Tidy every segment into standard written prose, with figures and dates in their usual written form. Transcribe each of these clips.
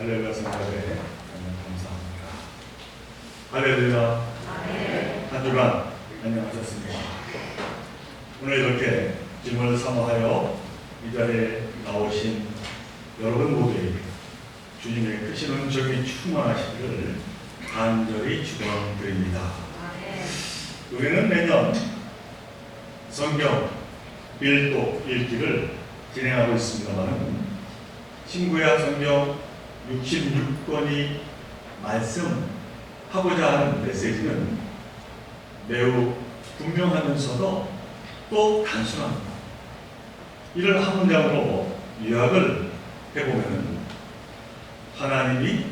할렐루야 성가대 감사합니다. 할렐루야. 한 주간 안녕하셨습니까? 오늘 이렇게 질문을 사모하여 이 자리에 나오신 여러분 모두에게 주님의 크신 은총이 충만하시기를 간절히 축원드립니다. 우리는 매년 성경 일독 읽기를 진행하고 있습니다만 신구약 성경 66권이 말씀하고자 하는 메시지는 매우 분명하면서도 또 단순합니다. 이를 한 문장으로 요약을 해보면 하나님이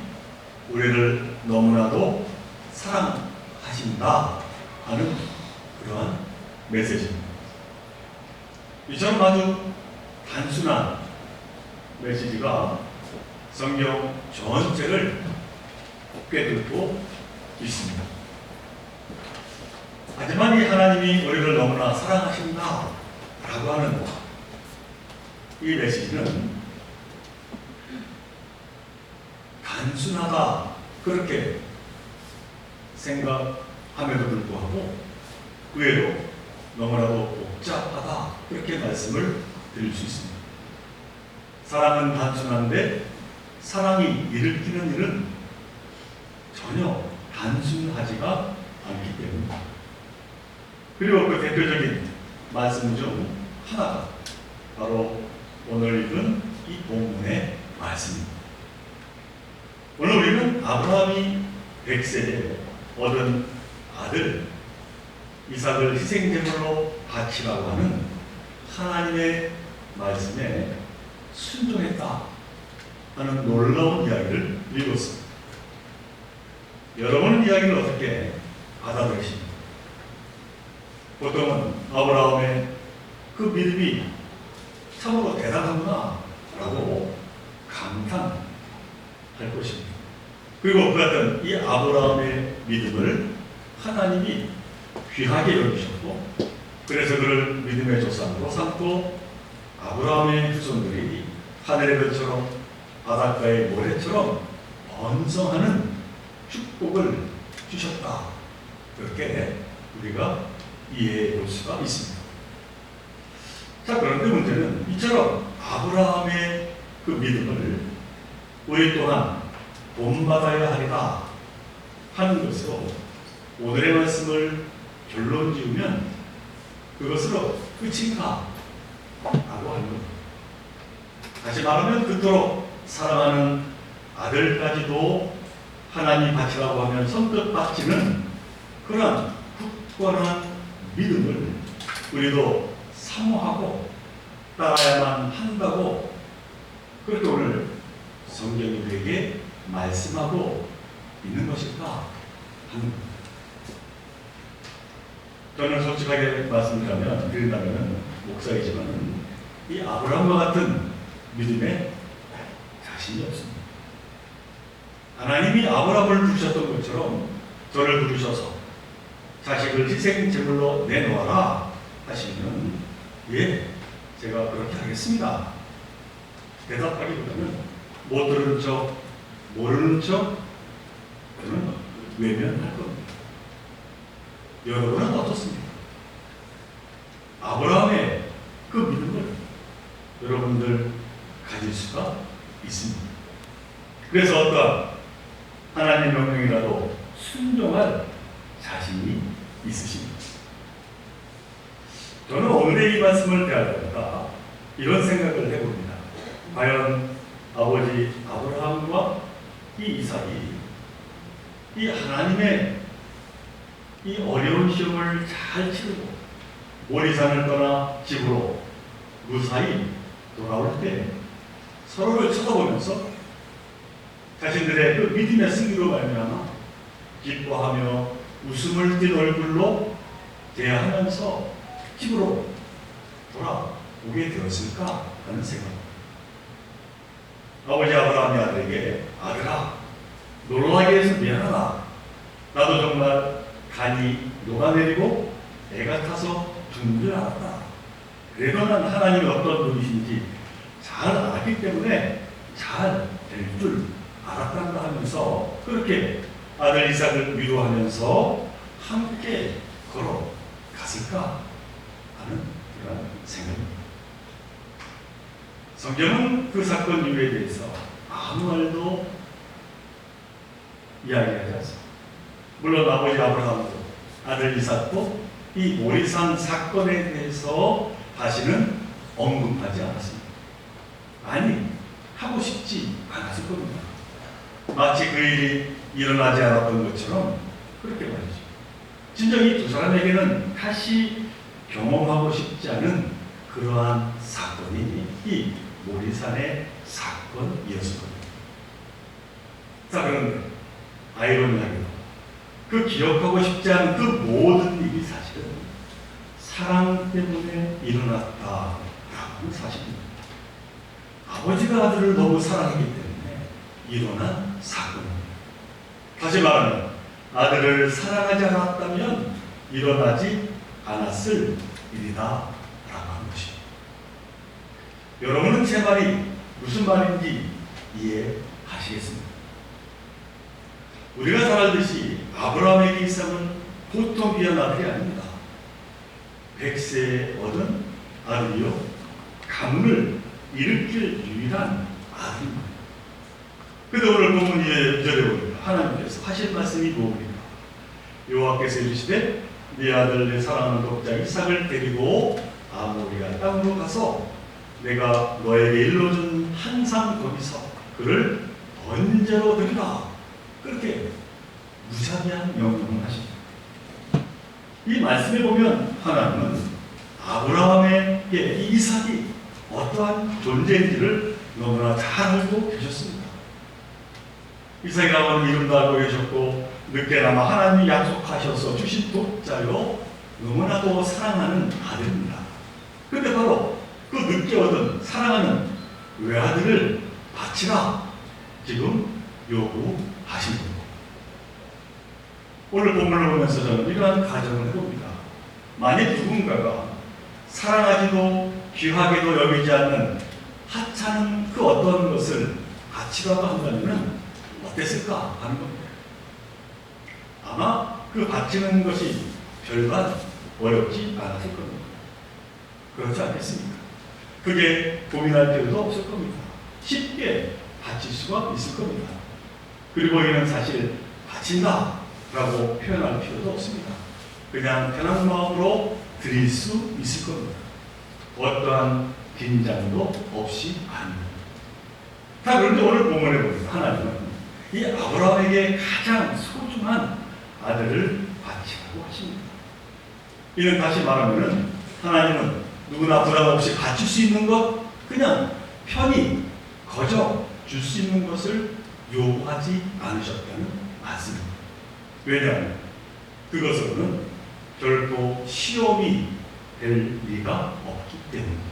우리를 너무나도 사랑하신다 하는 그러한 메시지입니다. 이처럼 아주 단순한 메시지가 성경 전체를 꿰뚫고 있습니다. 하지만 이 하나님이 우리를 너무나 사랑하신다 라고 하는 이 메시지는 단순하다 그렇게 생각함에도 불구하고 의외로 너무나도 복잡하다 그렇게 말씀을 드릴 수 있습니다. 사랑은 단순한데 사랑이 일으키는 일은 전혀 단순하지가 않기 때문입니다. 그리고 그 대표적인 말씀 중 하나가 바로 오늘 읽은 이 본문의 말씀입니다. 오늘 우리는 아브라함이 100세에 얻은 아들 이삭을 희생제물로 바치라고 하는 하나님의 말씀에 순종했다 하는 놀라운 이야기를 읽었습니다. 여러분은 이야기를 어떻게 받아들이십니까? 보통은 아브라함의 그 믿음이 참으로 대단하구나 라고 감탄할 것입니다. 그리고 그 같은 이 아브라함의 믿음을 하나님이 귀하게 여기셨고 그래서 그를 믿음의 조상으로 삼고 아브라함의 후손들이 하늘의 별처럼 바닷가의 모래처럼 번성하는 축복을 주셨다. 그렇게 우리가 이해해 볼 수가 있습니다. 자, 그런데 문제는 이처럼 아브라함의 그 믿음을 우리 또한 본받아야 하리라 하는 것으로 오늘의 말씀을 결론 지으면 그것으로 끝인가? 라고 하는 겁니다. 다시 말하면 그토록 사랑하는 아들까지도 하나님 바치라고 하면 선뜻 바치는 그런 굳건한 믿음을 우리도 사모하고 따라야만 한다고 그렇게 오늘 성경이 우리에게 말씀하고 있는 것일까 하는 겁니다. 저는 솔직하게 드린다면 목사이지만 이 아브라함과 같은 믿음에 자신이 없습니다. 하나님이 아브라함을 부르셨던 것처럼 저를 부르셔서 자식을 희생 제물로 내놓아라 하시면 예, 제가 그렇게 하겠습니다. 대답하기보다는 못 들은 척, 모르는 척 저는 외면할 겁니다. 여러분은 어떻습니까? 아브라함의 그 믿음을 여러분들 가질 수가 있습니다. 그래서 어떠한 하나님 명령이라도 순종할 자신이 있으십니다. 저는 오늘의 이 말씀을 대하다가 이런 생각을 해봅니다. 과연 아버지 아브라함과 이 이삭이 이 하나님의 이 어려운 시험을 잘 치르고 모리산을 떠나 집으로 무사히 돌아올 때 서로를 쳐다보면서 자신들의 그 믿음의 승리로 말미암아 기뻐하며 웃음을 띤 얼굴로 대하면서 집으로 돌아오게 되었을까 하는 생각입니다. 아버지 아브라함이 아들에게 아들아 놀라게 해서 미안하다. 나도 정말 간이 녹아내리고 애가 타서 죽는 줄 알았다. 그래도 난 하나님이 어떤 분이신지 잘 알기 때문에 잘 될 줄 알았단다 하면서 그렇게 아들 이삭을 위로하면서 함께 걸어갔을까 하는 그런 생각입니다. 성경은 그 사건 이유에 대해서 아무 말도 이야기하지 않습니다. 물론 아버지 아브라함도 아들 이삭도 이 모리산 사건에 대해서 다시는 언급하지 않았습니다. 아니, 하고 싶지 않았을 겁니다. 마치 그 일이 일어나지 않았던 것처럼 그렇게 말이죠. 진정 이 두 사람에게는 다시 경험하고 싶지 않은 그러한 사건이 이 모리산의 사건이었을 겁니다. 자, 그런데 아이러니하게도 그 기억하고 싶지 않은 그 모든 일이 사실은 사랑 때문에 일어났다라는 사실입니다. 아버지가 아들을 너무 사랑했기 때문에 일어난 사건입니다. 다시 말하면 아들을 사랑하지 않았다면 일어나지 않았을 일이다 라고 하는 것입니다. 여러분은 제 말이 무슨 말인지 이해하시겠습니까? 우리가 잘 알듯이 아브라함에게 이삭은 보통 귀한 아들이 아닙니다. 100세에 얻은 아들이요, 가문을 일으킬 유일한 아들입니다. 근데 오늘 본문 2절에 보니까 하나님께서 하실 말씀이 무엇입니까? 여호와께서 이르시되 네 아들 내 사랑하는 독자 이삭을 데리고 아모리아 땅으로 가서 내가 너에게 일러준 한상 거기서 그를 번제로 드리라. 그렇게 무자비한 명령을 하십니다. 이 말씀에 보면 하나님은 아브라함에게 이 이삭이 어떠한 존재인지를 너무나 잘 알고 계셨습니다. 이삭이 아버님 이름도 알고 계셨고 늦게나마 하나님이 약속하셔서 주신 독자요 너무나도 사랑하는 아들입니다. 그런데 바로 그 늦게 얻은 사랑하는 외아들을 바치라 지금 요구하신 겁니다. 오늘 본문을 보면서 저는 이러한 가정을 해봅니다. 만약 누군가가 사랑하지도 귀하게도 여기지 않는 하찮은 그 어떤 것을 바치라고 한다면 어땠을까 하는 겁니다. 아마 그 바치는 것이 별반 어렵지 않았을 겁니다. 그렇지 않겠습니까? 그게 고민할 필요도 없을 겁니다. 쉽게 바칠 수가 있을 겁니다. 그리고 이는 사실 바친다 라고 표현할 필요도 없습니다. 그냥 편한 마음으로 드릴 수 있을 겁니다. 어떠한 긴장도 없이 아닙니다. 자, 그런데 오늘 본문에 보면 하나님은 이 아브라함에게 가장 소중한 아들을 바치라고 하십니다. 이는 다시 말하면 하나님은 누구나 부담 없이 바칠 수 있는 것, 그냥 편히 거저 줄 수 있는 것을 요구하지 않으셨다는 말씀입니다. 왜냐하면 그것으로는 결코 시험이 될 리가 없기 때문입니다.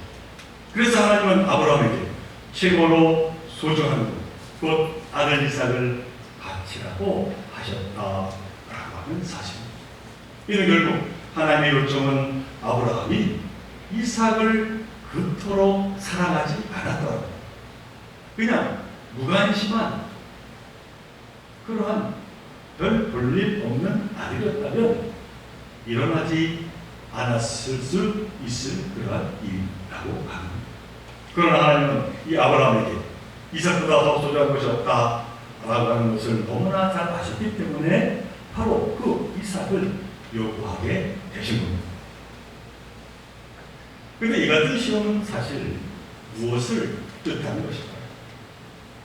그래서 하나님은 아브라함에게 최고로 소중한 것, 곧 아들 이삭을 바치라고 하셨다라고 하는 사실입니다. 이는 결국 하나님의 요청은 아브라함이 이삭을 그토록 사랑하지 않았더라도 그냥 무관심한 그러한 별 볼일 없는 아들이었다면 일어나지 않았을 수 있을 그러한 일이라고 합니다. 그러나 하나님은 이 아브라함에게 이삭보다 더 소중한 것이 없다라고 하는 것을 너무나 잘 아셨기 때문에 바로 그 이삭을 요구하게 되신 겁니다. 그런데 이 같은 시험은 사실 무엇을 뜻하는 것일까요?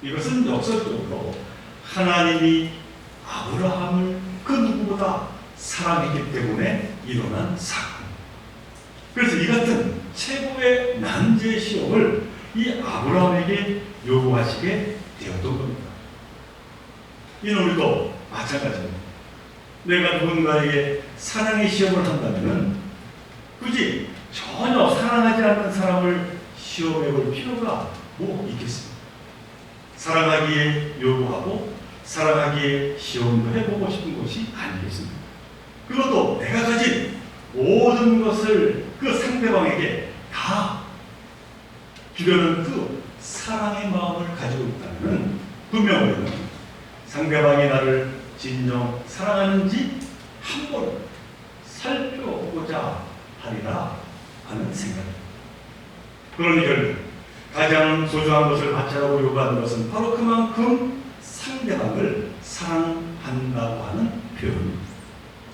이것은 역설적으로 하나님이 아브라함을 그 누구보다 사랑했기 때문에 일어난 사건. 그래서 이 같은 최고의 난제 시험을 이 아브라함에게 요구하시게 되었던 겁니다. 이는 우리도 마찬가지입니다. 내가 누군가에게 사랑의 시험을 한다면 굳이 전혀 사랑하지 않는 사람을 시험해 볼 필요가 뭐 있겠습니까? 사랑하기에 요구하고 사랑하기에 시험도 해보고 싶은 것이 아니겠습니까? 그것도 내가 가진 모든 것을 그 상대방에게 다 주려는 그 사랑의 마음을 가지고 있다면 분명히 상대방이 나를 진정 사랑하는지 한번 살펴보고자 하리라 하는 생각입니다. 그러니 결국 가장 소중한 것을 바치라고 요구하는 것은 바로 그만큼 상대방을 사랑한다고 하는 표현입니다.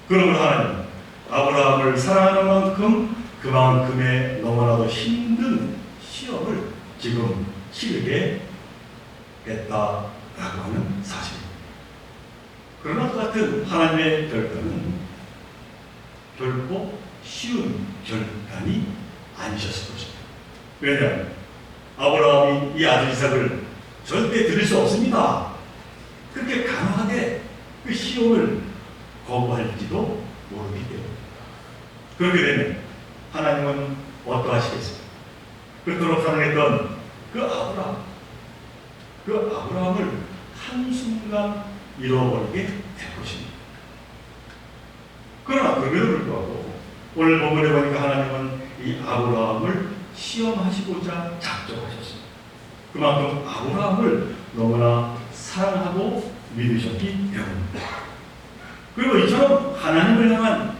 그러므로 하나님 아브라함을 사랑하는 만큼 그만큼의 너무나도 힘든 시험을 지금 치르게 했다라고 하는 사실입니다. 그러나 그 같은 하나님의 결단은 결코 쉬운 결단이 아니셨을 것입니다. 왜냐하면 아브라함이 이 아들 이삭을 절대 드릴 수 없습니다. 그렇게 강하게 그 시험을 거부할지도 모르기 때문에. 그렇게 되면 하나님은 어떠하시겠습니까? 그토록 사랑했던 그 아브라함을 한순간 잃어버리게 될 것입니다. 그러나 그럼에도 불구하고 오늘 본문에 보니까 하나님은 이 아브라함을 시험하시고자 작정하셨습니다. 그만큼 아브라함을 너무나 사랑하고 믿으셨기 때문입니다. 그리고 이처럼 하나님을 향한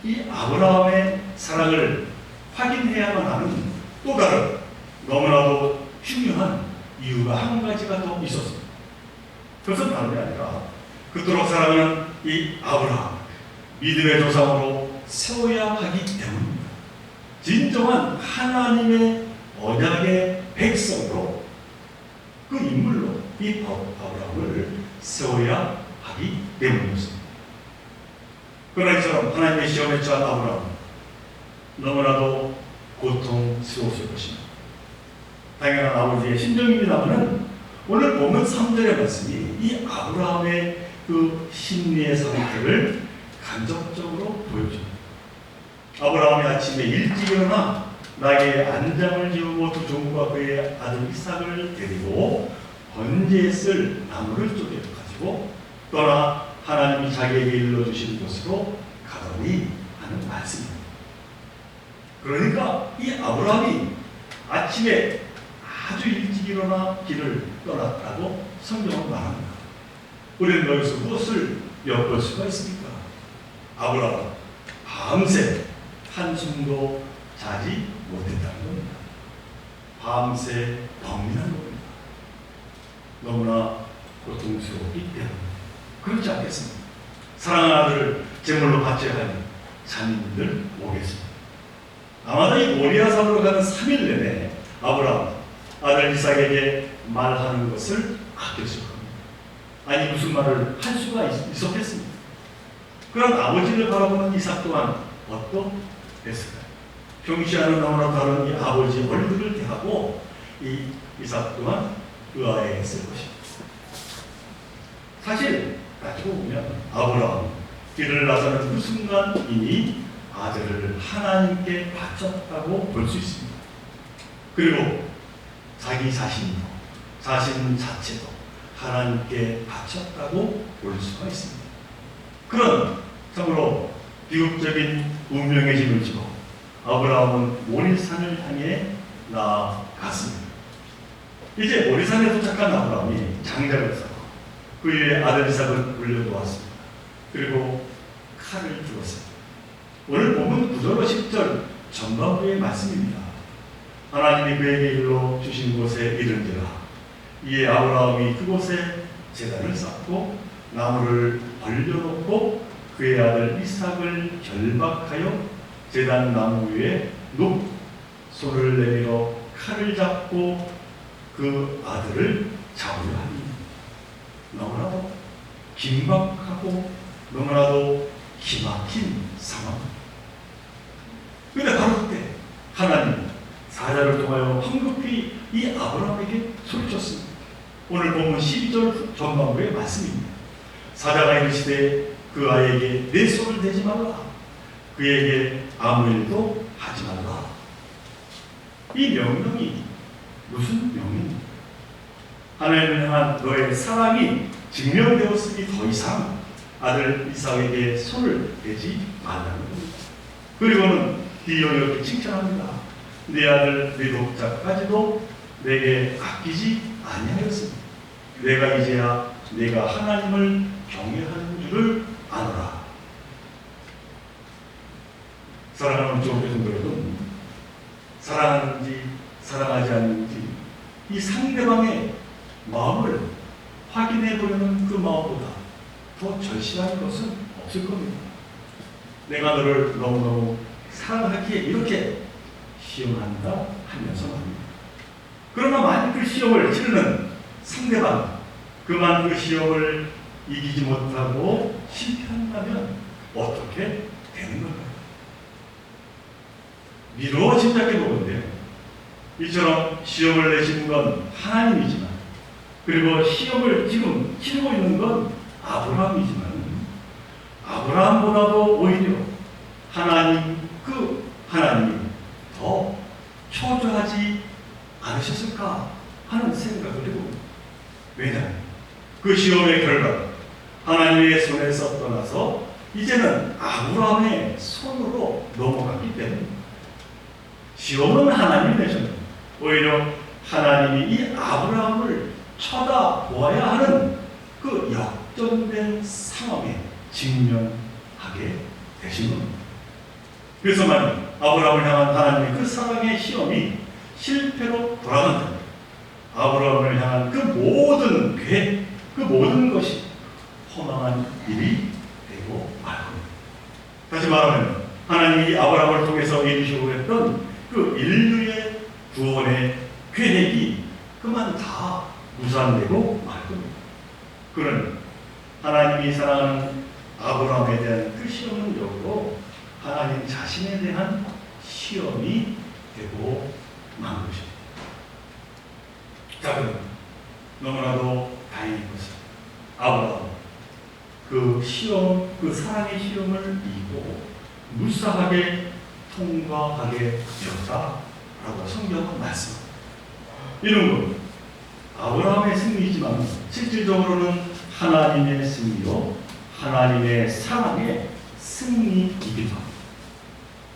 이 아브라함의 사랑을 확인해야만 하는 또 다른 너무나도 중요한 이유가 한 가지가 더 있었습니다. 그것은 다른 게 아니라 그토록 사랑하는 이 아브라함, 믿음의 조상으로 세워야 하기 때문입니다. 진정한 하나님의 언약의 백성으로 그 인물로 이 아브라함을 세워야 하기 때문이었습니다. 그러나 이처럼 하나님의 시험에 처한 아브라함은 너무나도 고통스러웠을 것입니다. 당연한 아버지의 심정입니다만은 오늘 보면 3절의 말씀이 이 아브라함의 그 심리의 상태를 간접적으로 보여줍니다. 아브라함이 아침에 일찍 일어나 나에게 안장을 지우고 두 종과 그의 아들 이삭을 데리고 번제에 쓸 나무를 쪼개 가지고 떠나 하나님이 자기에게 일러주신 곳으로 가더니 하는 말씀입니다. 그러니까 이 아브라함이 아침에 아주 일찍 일어나 길을 떠났다고 성경은 말합니다. 우리는 여기서 무엇을 엿볼 수가 있습니까? 아브라함 밤새 한숨도 자지 못했다는 겁니다. 밤새 벙민한 겁니다. 너무나 고통스럽기 때문에. 그렇지 않겠습니까? 사랑하는 아들을 제물로 바쳐야 하는 자녀들 오겠습니다. 아마도 이 모리아산으로 가는 3일 내내 아브라함 아들 이삭에게 말하는 것을 아꼈을 겁니다. 아니 무슨 말을 할 수가 있었겠습니까? 그런 아버지를 바라보는 이삭 또한 어떠했을까요? 평시와는 너무나 다른 이 아버지의 원리를 대하고 이 이삭 또한 의아해했을 것입니다. 사실 따지고 보면 아브라함 길을 나서는 그 순간 이미 아들을 하나님께 바쳤다고 볼 수 있습니다. 그리고 자기 자신 자체도 하나님께 바쳤다고 볼 수가 있습니다. 그런 참으로 비극적인 운명의 짐을 지고 아브라함은 모리산을 향해 나아갔습니다. 이제 모리산에 도착한 아브라함이 장작을 쌓고 그 위에 아들 이삭을 올려놓았습니다. 그리고 칼을 주었습니다. 오늘 본문 9절로 10절 전반부의 말씀입니다. 하나님이 그에게 일러 주신 곳에 이른지라 이에 아브라함이 그곳에 제단을 쌓고 나무를 벌려놓고 그의 아들 이삭을 결박하여 제단 나무 위에 놓고 손을 내밀어 칼을 잡고 그 아들을 잡으려 하니 너무나도 긴박하고 너무나도 기막힌 상황입니다. 그런데 바로 그때 하나님 사자를 통하여 황급히 이 아브라함에게 소리쳤습니다. 오늘 본문 12절 전반부의 말씀입니다. 사자가 이르시되 그 아이에게 내 손을 대지 말라. 그에게 아무 일도 하지 말라. 이 명령이 무슨 명령입니까? 하나님을 향한 너의 사랑이 증명되었으니 더 이상 아들 이삭에게 손을 대지 말라는 겁니다. 그리고는 뒤이어 이렇게 칭찬합니다. 내 아들 내 독자까지도 내게 아끼지 아니하였습니다. 내가 이제야 내가 하나님을 경외하는 줄을 아노라. 사랑하는 종교생 여러분, 사랑하는지 사랑하지 않는지 이 상대방의 마음을 확인해 보려는 그 마음보다 더 절실한 것은 없을 겁니다. 내가 너를 너무너무 사랑하기에 이렇게 시험한다 하면서 말입니다. 그러나 만약 그 시험을 치르는 상대방, 그만 그 시험을 이기지 못하고 실패한다면 어떻게 되는 걸까요? 미루어 짐작해 보건데요. 이처럼 시험을 내시는 건 하나님이지만, 그리고 시험을 지금 치르고 있는 건 아브라함이지만, 아브라함보다도 오히려 하나님이 더 초조하지 않으셨을까 하는 생각을 해봅니다. 왜냐하면 그 시험의 결과 하나님의 손에서 떠나서 이제는 아브라함의 손으로 넘어갔기 때문입니다. 시험은 하나님이 내셨는데 오히려 하나님이 이 아브라함을 쳐다보아야 하는 그 역전된 상황에 직면하게 되신 겁니다. 그래서 만약 아브라함을 향한 하나님의 그 사랑의 시험이 실패로 돌아간다면 아브라함을 향한 그 모든 계획, 그 모든 것이 허망한 일이 되고 말 겁니다. 다시 말하면 하나님이 아브라함을 통해서 이루시고 했던 그 인류의 구원의 계획이 그만 다 무산되고 말 겁니다. 그러니 하나님이 사랑하는 아브라함에 대한 그 시험은 역으로 하나님 자신에 대한 시험이 되고 만 것입니다. 자, 그럼 너무나도 다행인 것은 아브라함 그 시험, 그 사랑의 시험을 이기고 무사하게 통과하게 되었다라고 성경은 말씀합니다. 이런 것 아브라함의 승리이지만 실질적으로는 하나님의 승리요, 하나님의 사랑의 승리이기도 합니다.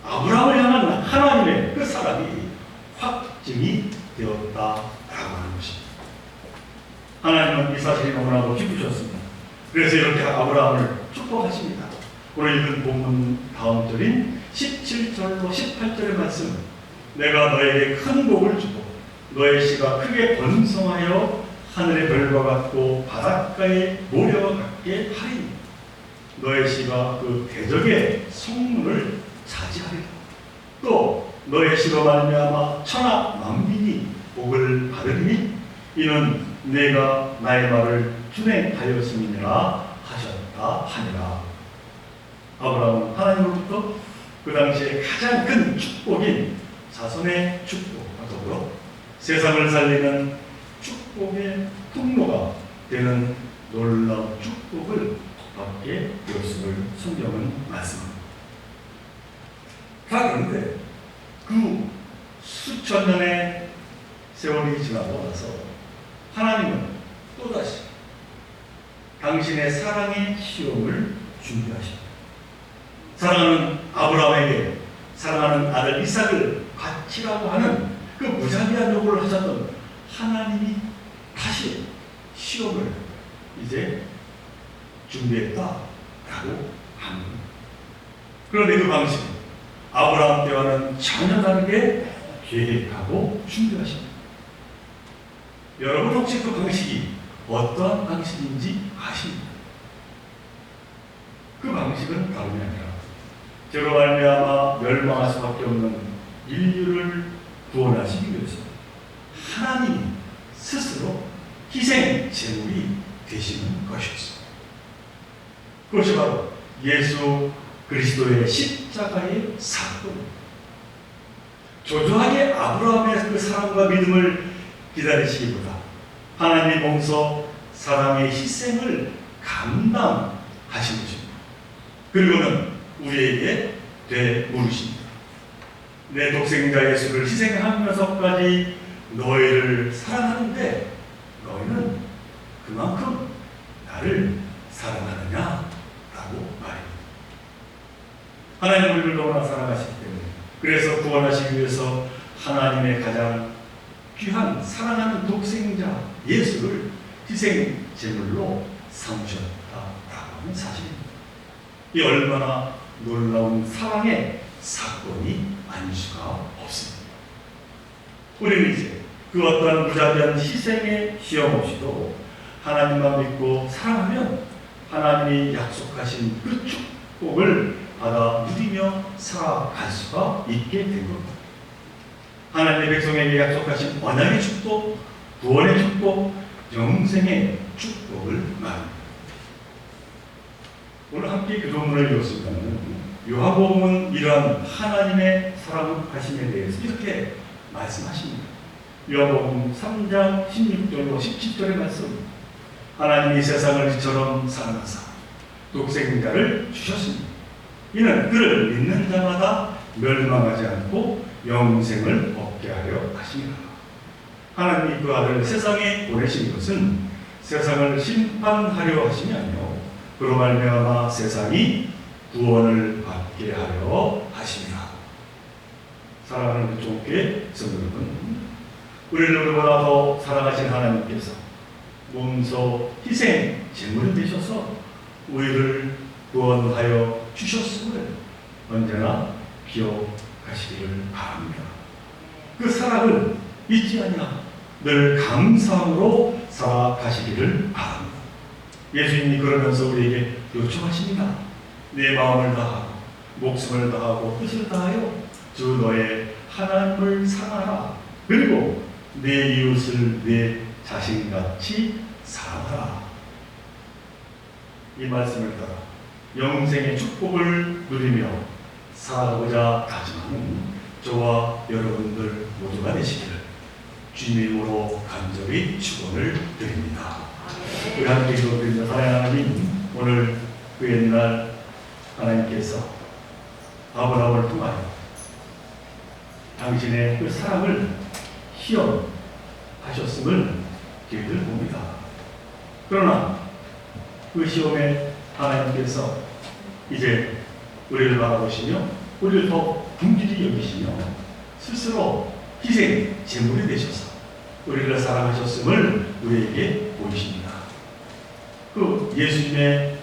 아브라함을 향한 하나님의 그 사랑이 확증이 되었다라고 하는 것입니다. 하나님은 이 사실이 너무나도 기쁘셨습니다. 그래서 이렇게 아브라함을 축복하십니다. 오늘 읽은 본문 다음 절인 17절로 18절의 말씀, 내가 너에게 큰 복을 주고 너의 씨가 크게 번성하여 하늘의 별과 같고 바닷가의 모래와 같게 하리니 너의 씨가 그 대적의 성문을 차지하리라. 또 너의 씨로 말미암아 천하 만민이 복을 받으리니 이는 내가 나의 말을 준행하였음이니라 하셨다 하니라. 아브라함은 하나님으로부터 그 당시에 가장 큰 축복인 자손의 축복과 더불어 세상을 살리는 축복의 통로가 되는 놀라운 축복을 받게 되었음을 성경은 말씀합니다. 그런데 그 수천 년의 세월이 지나고 나서 하나님은 또다시 당신의 사랑의 시험을 준비하십니다. 사랑하는 아브라함에게 사랑하는 아들 이삭을 바치라고 하는 그 무자비한 요구를 하셨던 하나님이 다시 시험을 이제 준비했다라고 합니다. 그런데 그 방식은 아브라함 때와는 전혀 다르게 계획하고 준비하십니다. 여러분 혹시 그 방식이 어떠한 방식인지 아십니까? 그 방식은 다름이 아니라 저로 말미암아 멸망할 수밖에 없는 인류를 구원하시기 위해서 하나님이 스스로 희생 제물이 되시는 것이었습니다. 그것이 바로 예수 그리스도의 십자가의 사건입니다. 조조하게 아브라함의 그 사랑과 믿음을 기다리시기보다 하나님의 봉서 사랑의 희생을 감당하신 것입니다. 그리고는 우리에게 되물으십니다. 내 독생자 예수를 희생하면서까지 너희를 사랑하는데 너희는 그만큼 나를 사랑하느냐라고 말입니다. 하나님은 우리를 너무나 사랑하시기 때문에 그래서 구원하시기 위해서 하나님의 가장 귀한 사랑하는 독생자 예수를 희생 제물로 삼으셨다라고 하는 사실입니다. 이 얼마나 놀라운 사랑의 사건이 아닐 수가 없습니다. 우리는 이제 그 어떠한 무자비한 희생의 시험 없이도 하나님만 믿고 사랑하면 하나님이 약속하신 그 축복을 받아 누리며 살아갈 수가 있게 된 겁니다. 하나님의 백성에게 약속하신 언약의 축복, 구원의 축복, 영생의 축복을 말합니다. 오늘 함께 그 본문을 읽었습니다만 요한복음은 이러한 하나님의 사랑하심에 대해서 이렇게 말씀하십니다. 요한복음 3장 16절로 17절의 말씀, 하나님이 세상을 이처럼 사랑하사 독생자를 주셨습니다. 이는 그를 믿는 자마다 멸망하지 않고 영생을 얻게 하려 하심이라. 하나님이 그 아들을 세상에 보내신 것은 세상을 심판하려 하심이 아니요 그로 말미암아 세상이 구원을 받게 하려 하심이라. 사랑하는 그 종교의 성도 여러분, 우리를 우리보다 더 사랑하신 하나님께서 몸소 희생 제물이 되셔서 우리를 구원하여 주셨음을 언제나 기억하시기를 바랍니다. 그 사랑을 잊지 아니하 늘 감사함으로 살아가시기를 바랍니다. 예수님이 그러면서 우리에게 요청하십니다. 내 마음을 다하고 목숨을 다하고 뜻을 다하여 주 너의 하나님을 사랑하라. 그리고 내 이웃을 내 자신같이 사랑하라. 이 말씀을 따라 영생의 축복을 누리며 살아가고자 다짐하는 저와 여러분들 모두가 되시기를 주님으로 간절히 축원을 드립니다. 우리 함께 기도드립니다. 사랑하는 하나님, 오늘 그 옛날 하나님께서 아브라함을 통하여 당신의 그 사랑을 시험하셨음을 저희들 봅니다. 그러나 그 시험에 하나님께서 이제 우리를 바라보시며 우리를 더 긍휼히 여기시며 스스로 희생 제물이 되셔서 우리를 사랑하셨음을 우리에게 보이십니다. 그 예수님의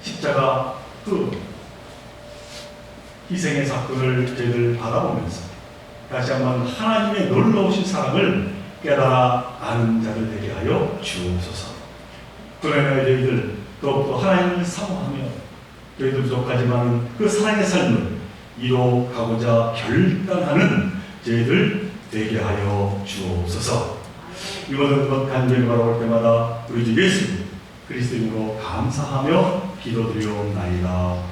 십자가 그 희생의 사건을 저희들 바라보면서 다시 한번 하나님의 놀라우신 사랑을 깨달아 아는 자들 되게 하여 주옵소서. 그러나 저희들 더욱더 하나님을 사모하며 저희들 부족하지만 그 사랑의 삶을 이뤄가고자 결단하는 저희들 되게 하여 주옵소서. 이 모든 것 간절히 바라볼 때마다 우리 주 예수 그리스도 이름으로 감사하며 기도드리옵나이다.